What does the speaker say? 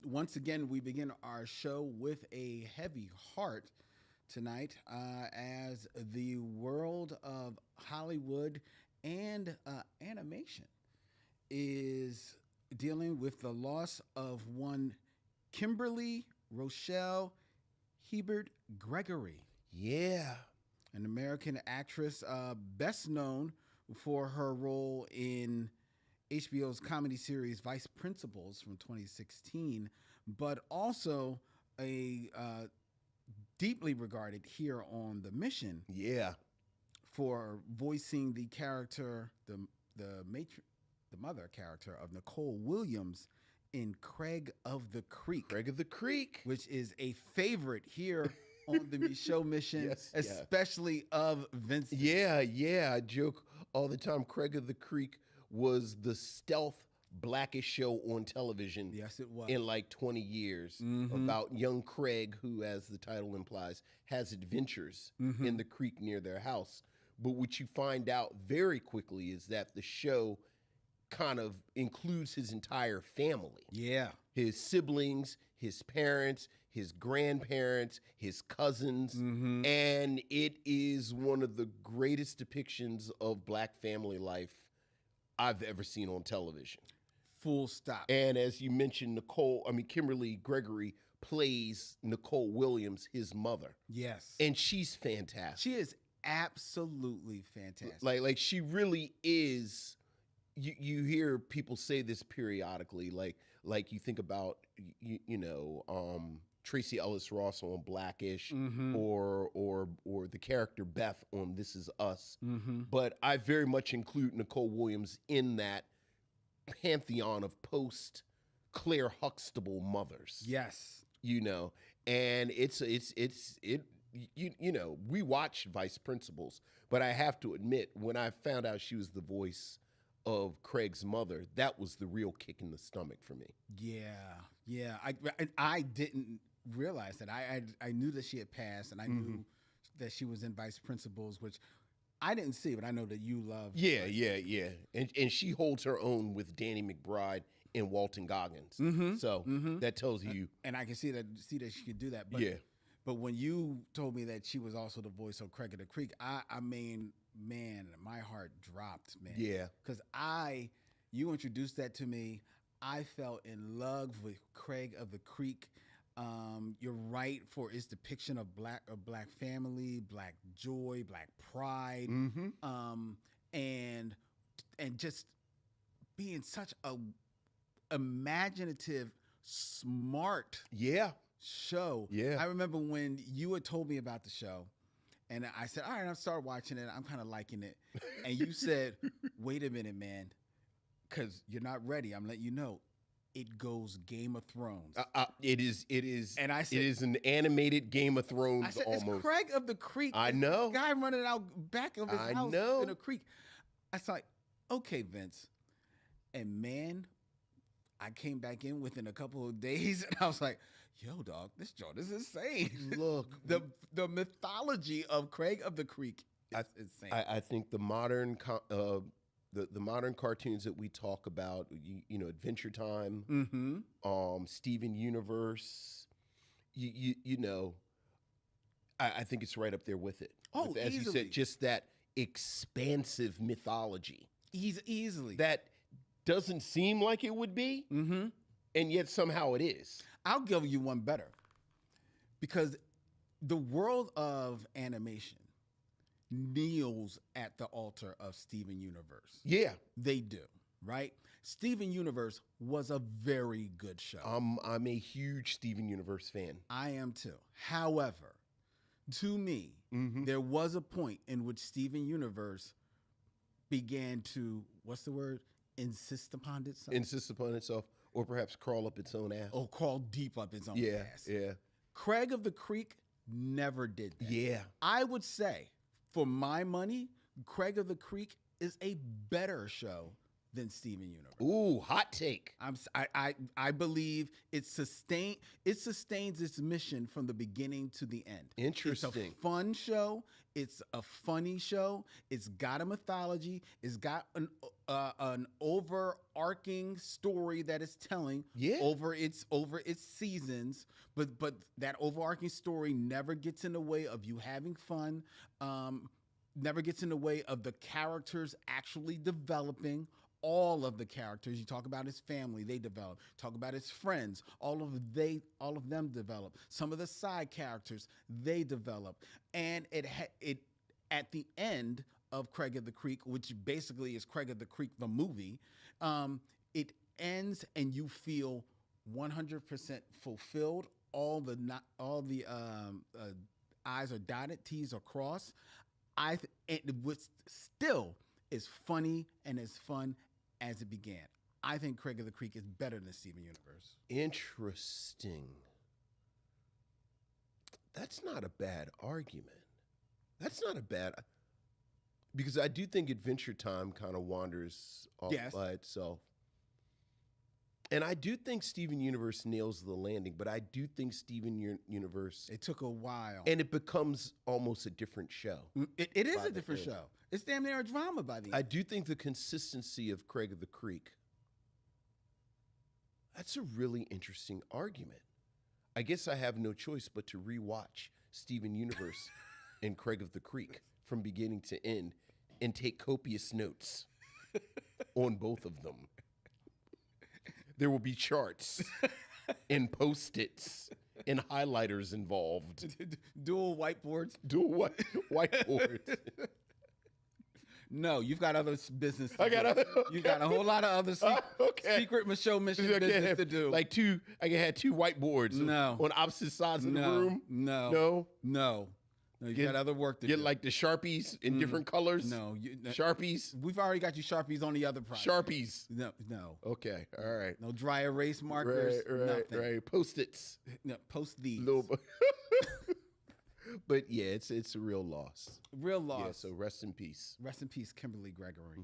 once again, we begin our show with a heavy heart tonight as the world of Hollywood and animation is dealing with the loss of one Kimberly Rochelle Hebert Gregory. Yeah. An American actress best known for her role in HBO's comedy series Vice Principals from 2016, but also a deeply regarded here on The Mission. Yeah. For voicing the character, the mother character of Nicole Williams in Craig of the Creek. Craig of the Creek. Which is a favorite here on the Micheaux Mission, Yes, especially of Vincent. Yeah. I joke all the time. Craig of the Creek was the stealth blackest show on television. Yes, it was. In like 20 years about young Craig, who, as the title implies, has adventures in the creek near their house. But what you find out very quickly is that the show kind of includes his entire family. Yeah. His siblings, his parents, his grandparents, his cousins. And it is one of the greatest depictions of black family life I've ever seen on television. Full stop. And as you mentioned, Kimberly Gregory plays Nicole Williams, his mother. Yes. And she's fantastic. She is absolutely fantastic. Like she really is. You hear people say this periodically, like you think about Tracy Ellis Ross on Blackish, or the character Beth on This Is Us. But I very much include Nicole Williams in that pantheon of post Claire Huxtable mothers. Yes. And we watched Vice Principals, but I have to admit, when I found out she was the voice of Craig's mother, that was the real kick in the stomach for me. Yeah. I didn't realize that. I knew that she had passed, and I knew that she was in Vice Principals, which I didn't see, but I know that you love. Yeah. And she holds her own with Danny McBride and Walton Goggins. So that tells you. And I can see that she could do that. But, yeah. But when you told me that she was also the voice of Craig of the Creek, I mean, man, my heart dropped, man. Yeah. Because you introduced that to me. I fell in love with Craig of the Creek. You're right for its depiction of black family, black joy, black pride, and just being such a imaginative, smart show. Yeah. I remember when you had told me about the show, and I said, all right, I'll start watching it. I'm kind of liking it. And you said, wait a minute, man, because you're not ready. I'm letting you know. It goes Game of Thrones. It is. And I said, it is an animated Game of Thrones. I said, almost. It's Craig of the Creek. I know. Guy running out back of his house in a creek. I was like, okay, Vince. And man, I came back in within a couple of days, and I was like, yo, dog, this joint is insane. Look, the mythology of Craig of the Creek is insane. I think the modern the modern cartoons that we talk about, Adventure Time, Steven Universe, I think it's right up there with it. Oh, as easily. you said, just that expansive mythology. Easily. That doesn't seem like it would be, and yet somehow it is. I'll give you one better. Because the world of animation kneels at the altar of Steven Universe. Yeah. They do, right? Steven Universe was a very good show. I'm a huge Steven Universe fan. I am too. However, to me, there was a point in which Steven Universe began to, what's the word? Insist upon itself? Insist upon itself, or perhaps crawl up its own ass. Or crawl deep up its own ass. Yeah. Craig of the Creek never did that. Yeah. I would say, for my money, Craig of the Creek is a better show than Steven Universe. Ooh, hot take. I believe it sustains its mission from the beginning to the end. Interesting. It's a fun show. It's a funny show. It's got a mythology. It's got an overarching story that it's telling over its seasons. But that overarching story never gets in the way of you having fun. Never gets in the way of the characters actually developing. All of the characters, you talk about his family, they develop. Talk about his friends, all of them develop. Some of the side characters, they develop. And it at the end of Craig of the Creek, which basically is Craig of the Creek the movie, it ends and you feel 100% fulfilled. All the I's are dotted, T's are crossed. It was still as funny and as fun as it began. I think Craig of the Creek is better than Steven Universe. Interesting. That's not a bad argument. That's not a bad, because I do think Adventure Time kind of wanders off by itself. And I do think Steven Universe nails the landing, but I do think Steven Universe... It took a while. And it becomes almost a different show. It is a different show. It's damn near a drama by the end. I do think the consistency of Craig of the Creek, that's a really interesting argument. I guess I have no choice but to rewatch Steven Universe and Craig of the Creek from beginning to end and take copious notes on both of them. There will be charts and Post-its and highlighters involved. Dual whiteboards. Dual whiteboards. No, you've got other business to I got do. You got a whole lot of other secret Micheaux Mission business to do. Like I can have two whiteboards on opposite sides of the room. No. You got other work to do. Get like the Sharpies in different colors. No. Sharpies. We've already got you Sharpies on the other project. Sharpies. No. Okay. All right. No dry erase markers. Nothing. Right. Post-its. No, post these. But yeah, it's a real loss. Real loss. Yeah, so rest in peace. Rest in peace, Kimberly Gregory.